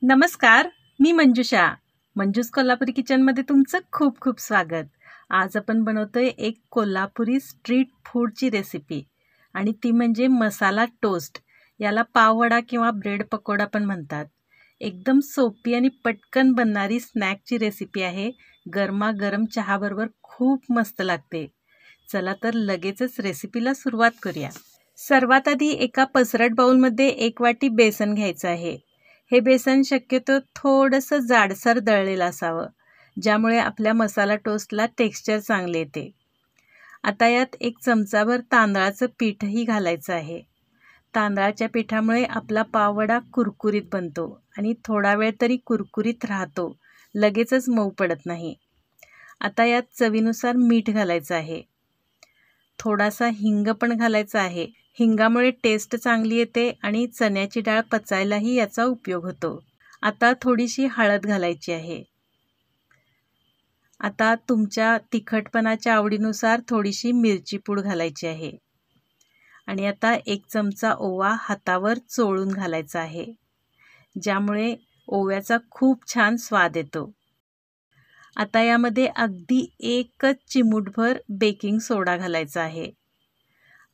नमस्कार, मी मंजुषा. मंजूस कोल्हापुरी किचनमध्ये तुमचं खूप खूप स्वागत. आज आपण बनवतोय एक कोल्हापुरी स्ट्रीट फूडची रेसिपी आणि ती म्हणजे मसाला टोस्ट. याला पाव वडा किंवा ब्रेड पकोडा पण म्हणतात. एकदम सोपी आणि पटकन बनणारी स्नॅकची रेसिपी आहे. गरमागरम चहाबरोबर खूप मस्त लागते. चला तर लगेचच रेसिपीला सुरुवात करूया. सर्वात आधी एका पसरट बाउलमध्ये 1 वाटी बेसन घ्यायचं आहे. हे बेसन शक्यतो थोडंसं जाडसर दळलेलं असावं, ज्यामुळे आपल्या मसाला टोस्टला टेक्स्चर चांगले येते. आता यात 1 चमचाभर तांदळाचं पीठही घालायचं आहे. तांदळाच्या पिठामुळे आपला पाववडा कुरकुरीत बनतो आणि थोडा वेळ तरी कुरकुरीत राहतो, लगेचच मऊ पडत नाही. आता यात चवीनुसार मीठ घालायचं आहे. थोडासा हिंग पण घालायचा आहे. हिंगामुळे टेस्ट चांगली येते आणि चण्याची डाळ पचायलाही याचा उपयोग होतो. आता थोडीशी हळद घालायची आहे. आता तुमच्या तिखटपणाच्या आवडीनुसार थोडीशी मिरची पूड घालायची आहे. आणि आता 1 चमचा ओवा हातावर चोळून घालायचा आहे, ज्यामुळे ओव्याचा खूप छान स्वाद येतो. आता यामध्ये अगदी 1 चिमूटभर बेकिंग सोडा घालायचा आहे.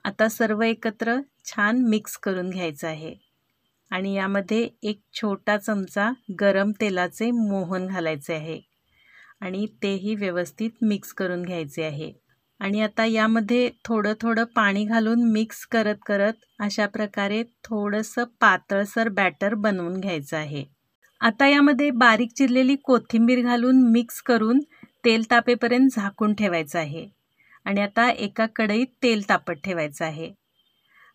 आता सर्व एकत्र छान मिक्स करून घ्यायचं आहे आणि यामध्ये 1 छोटा चमचा गरम तेलाचे मोहन घालायचे आहे आणि तेही व्यवस्थित मिक्स करून घ्यायचे आहे. आणि आता यामध्ये थोडं थोडं पाणी घालून मिक्स करत करत अशा प्रकारे थोडंसं पातळसर बॅटर बनवून घ्यायचं आहे. आता यामध्ये बारीक चिरलेली कोथिंबीर घालून मिक्स करून तेल तापेपर्यंत झाकून ठेवायचं आहे. आणि आता एका कढईत तेल तापत ठेवायचं आहे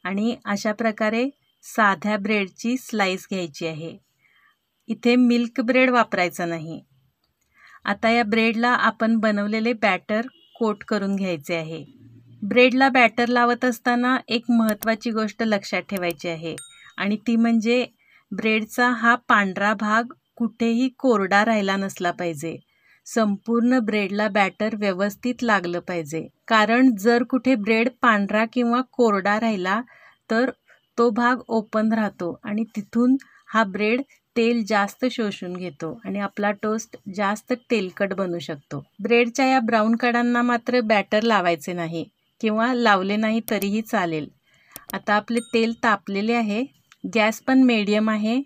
आणि अशा प्रकारे साध्या ब्रेडची स्लाइस घ्यायची आहे. इथे मिल्क ब्रेड वापरायचा नाही. आता या ब्रेडला आपण बनवलेले बॅटर कोट करून घ्यायचे आहे. ब्रेडला बॅटर लावत असताना एक महत्त्वाची गोष्ट लक्षात ठेवायची आहे आणि ती म्हणजे ब्रेडचा हा पांढरा भाग कुठेही कोरडा राहिला नसला पाहिजे. संपूर्ण ब्रेडला बॅटर व्यवस्थित लागलं पाहिजे, कारण जर कुठे ब्रेड पांढरा किंवा कोरडा राहिला तर तो भाग ओपन राहतो आणि तिथून हा ब्रेड तेल जास्त शोषून घेतो आणि आपला टोस्ट जास्त तेलकट बनू शकतो. ब्रेडच्या या ब्राऊन कडांना मात्र बॅटर लावायचे नाही किंवा लावले नाही तरीही चालेल. आता आपले तेल तापलेले आहे. गॅस पण मीडियम आहे.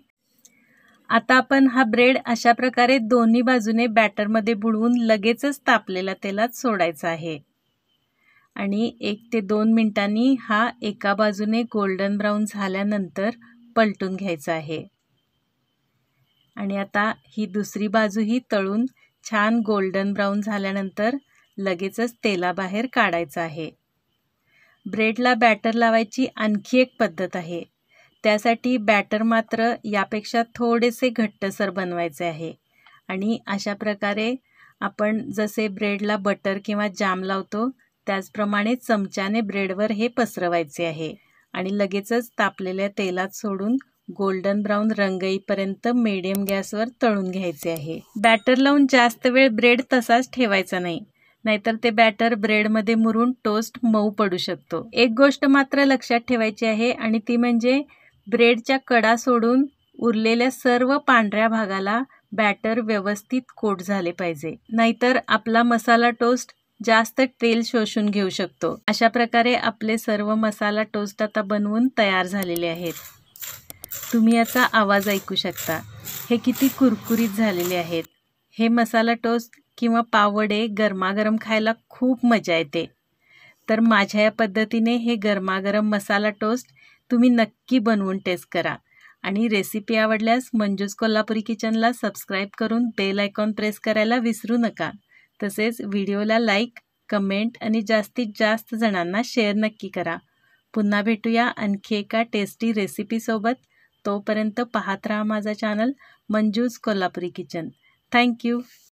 आता आपण हा ब्रेड अशा प्रकारे दोन्ही बाजूने बॅटरमध्ये बुडवून लगेचच तापलेल्या तेलात सोडायचा आहे आणि 1 ते 2 मिनिटांनी हा एका बाजूने गोल्डन ब्राऊन झाल्यानंतर पलटून घ्यायचा आहे. आणि आता ही दुसरी बाजूही तळून छान गोल्डन ब्राऊन झाल्यानंतर लगेचच तेलाबाहेर काढायचं आहे. ब्रेडला बॅटर लावायची आणखी एक पद्धत आहे. त्यासाठी बॅटर मात्र यापेक्षा थोडेसे घट्टसर बनवायचे आहे आणि अशा प्रकारे आपण जसे ब्रेडला बटर किंवा जाम लावतो त्याचप्रमाणे चमच्याने ब्रेडवर हे पसरवायचे आहे आणि लगेचच तापलेल्या तेलात सोडून गोल्डन ब्राऊन रंग येईपर्यंत मीडियम गॅसवर तळून घ्यायचे आहे. बॅटर लावून जास्त वेळ ब्रेड तसाच ठेवायचा नाही, नाहीतर ते बॅटर ब्रेडमध्ये मुरून टोस्ट मऊ पडू शकतो. एक गोष्ट मात्र लक्षात ठेवायची आहे आणि ती म्हणजे ब्रेडच्या कडा सोडून उरलेल्या सर्व पांढऱ्या भागाला बॅटर व्यवस्थित कोट झाले पाहिजे, नाहीतर आपला मसाला टोस्ट जास्त तेल शोषून घेऊ शकतो. अशा प्रकारे आपले सर्व मसाला टोस्ट आता बनवून तयार झालेले आहेत. तुम्ही याचा आवाज ऐकू शकता. हे किती कुरकुरीत झालेले आहेत. हे मसाला टोस्ट किंवा पाववडे गरमागरम खायला खूप मजा येते. तर माझ्या या पद्धतीने हे गरमागरम मसाला टोस्ट तुम्ही नक्की बनवून टेस्ट करा आणि रेसिपी आवडल्यास मंजूस कोल्हापुरी किचनला सबस्क्राईब करून बेल आयकॉन प्रेस करायला विसरू नका. तसेच व्हिडिओला लाईक, कमेंट आणि जास्तीत जास्त जणांना शेअर नक्की करा. पुन्हा भेटूया आणखी एका टेस्टी रेसिपीसोबत. तोपर्यंत पाहत राहा माझा चॅनल मंजूज कोल्हापुरी किचन. थँक्यू.